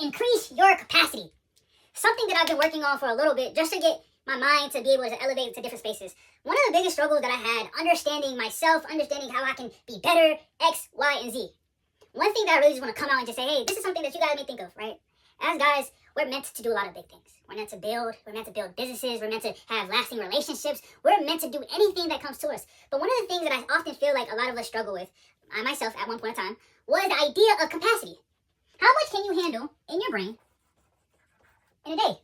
Increase your capacity. Something that I've been working on for a little bit just to get my mind to be able to elevate to different spaces. One of the biggest struggles that I had, understanding myself, understanding how I can be better, X, Y, and Z. One thing that I really just want to come out and just say, hey, this is something that you guys may think of, right? As guys, we're meant to do a lot of big things. We're meant to build businesses, we're meant to have lasting relationships, we're meant to do anything that comes to us. But one of the things that I often feel like a lot of us struggle with, I myself at one point in time, was the idea of capacity. How much can you handle in your brain in a day?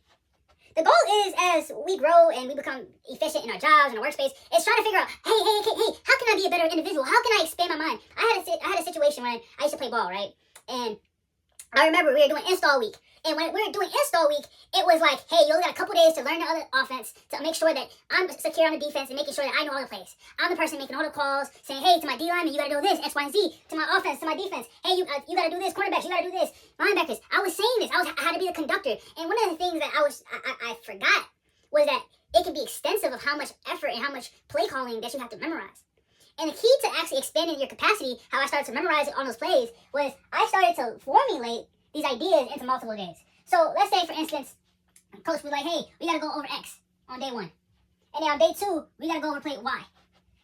The goal is, as we grow and we become efficient in our jobs and our workspace, is trying to figure out, hey, how can I be a better individual? How can I expand my mind? I had a situation when I used to play ball, right? And I remember we were doing install week. And when we were doing install week, it was like, hey, you only got a couple days to learn the other offense, to make sure that I'm secure on the defense and making sure that I know all the plays. I'm the person making all the calls, saying, hey, to my D lineman, you got to do this, X, Y, and Z. To my offense, to my defense, hey, you got to do this. Cornerbacks, you got to do this. Linebackers. I was saying this. I had to be the conductor. And one of the things that I forgot was that it can be extensive of how much effort and how much play calling that you have to memorize. And the key to actually expanding your capacity, how I started to memorize it on those plays, was I started to formulate these ideas into multiple days. So let's say, for instance, coach was like, hey, we got to go over X on day 1. And then on day 2, we got to go over play Y.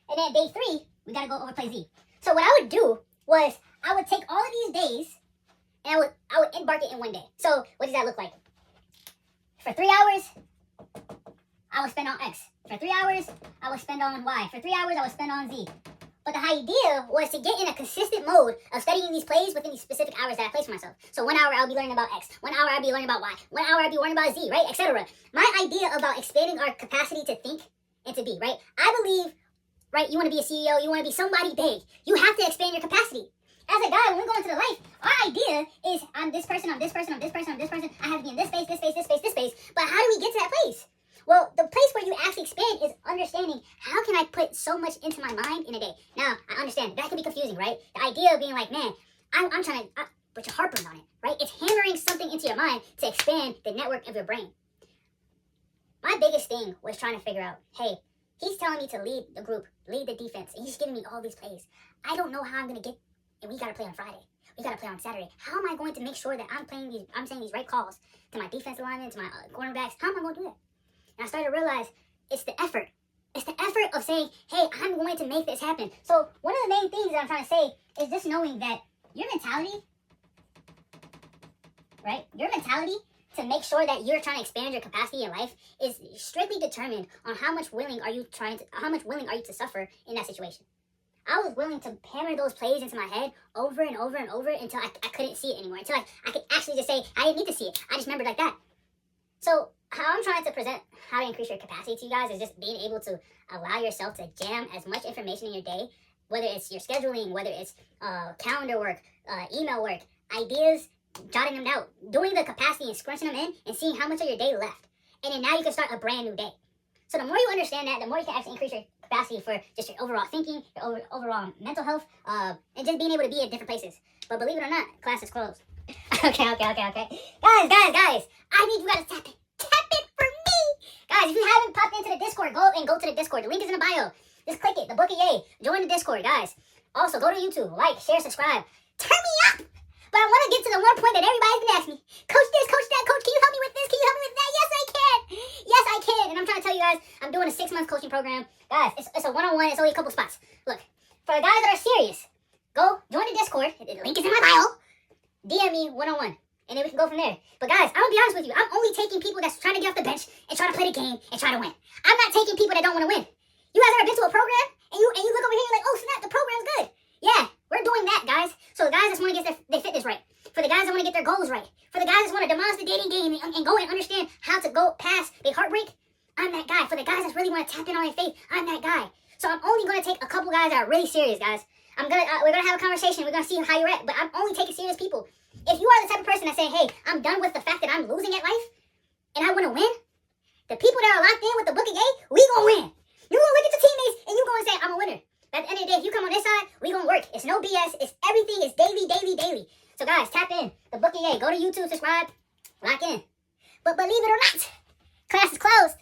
And then day 3, we got to go over play Z. So what I would do was I would take all of these days and I would embark it in one day. So what does that look like? For 3 hours, I would spend on X. For 3 hours, I would spend on Y. For 3 hours, I would spend on Z. But the idea was to get in a consistent mode of studying these plays within these specific hours that I place for myself. So 1 hour, I'll be learning about X. 1 hour, I'll be learning about Y. 1 hour, I'll be learning about Z, right? Etc. My idea about expanding our capacity to think and to be, right? I believe, right, you want to be a CEO, you want to be somebody big. You have to expand your capacity. As a guy, when we go into the life, our idea is, I'm this person, I'm this person, I'm this person, I'm this person. I have to be in this space, this space, this space, this space. But how do we get to that place? Well, the place where you actually expand is understanding, how can I put so much into my mind in a day? Now, I understand, that can be confusing, right? The idea of being like, man, I'm trying to, but you're harping on it, right? It's hammering something into your mind to expand the network of your brain. My biggest thing was trying to figure out, hey, he's telling me to lead the group, lead the defense, and he's giving me all these plays. I don't know how I'm going to get, and we got to play on Friday. We got to play on Saturday. How am I going to make sure that I'm saying these right calls to my defensive linemen, to my cornerbacks? How am I going to do that? And I started to realize it's the effort. It's the effort of saying, hey, I'm going to make this happen. So one of the main things that I'm trying to say is just knowing that your mentality, right? Your mentality to make sure that you're trying to expand your capacity in life is strictly determined on how much willing are you to suffer in that situation. I was willing to hammer those plays into my head over and over and over until I couldn't see it anymore. Until I could actually just say, I didn't need to see it. I just remembered like that. So how I'm trying to present how to increase your capacity to you guys is just being able to allow yourself to jam as much information in your day, whether it's your scheduling, whether it's calendar work, email work, ideas, jotting them down, doing the capacity and scrunching them in and seeing how much of your day left. And then now you can start a brand new day. So the more you understand that, the more you can actually increase your capacity for just your overall thinking, your overall mental health, and just being able to be at different places. But believe it or not, class is closed. Okay. Guys, I need you guys to tap in. Tap in for me. Guys, if you haven't popped into the Discord, go to the Discord. The link is in the bio. Just click it. The Book of Yay. Join the Discord, guys. Also, go to YouTube. Like, share, subscribe. Turn me up. But I want to get to the one point that everybody's been asking me. Coach this, coach that, coach, can you help me with this? Can you help me with that? Yes, I can. Yes, I can. And I'm trying to tell you guys, I'm doing a 6-month coaching program. Guys, it's a one-on-one. It's only a couple spots. Look, for the guys that are serious, go join the Discord. The link is in my bio. DM me one-on-one. And then we can go from there. But guys, I'm going to be honest with you. I'm only taking people that's trying to get off the bench and try to play the game and try to win. I'm not taking people that don't want to win. You guys ever been to a program and you look over here and you're like, oh snap, the program's good. Yeah, we're doing that, guys. So the guys that want to get their fitness right. For the guys that want to get their goals right. For the guys that want to demolish the dating game and go and understand how to go past the heartbreak, I'm that guy. For the guys that really want to tap in on their faith, I'm that guy. So I'm only going to take a couple guys that are really serious, guys. We're gonna have a conversation. We're gonna see how you're at. But I'm only taking serious people. If you are the type of person that say, hey, I'm done with the fact that I'm losing at life and I want to win, the people that are locked in with the Book of Yay, we gonna win. You gonna look at your teammates and you gonna say, I'm a winner. At the end of the day, if you come on this side, we gonna work. It's no BS. It's everything. It's daily. So guys, tap in. The Book of Yay. Go to YouTube, subscribe, lock in. But believe it or not, class is closed.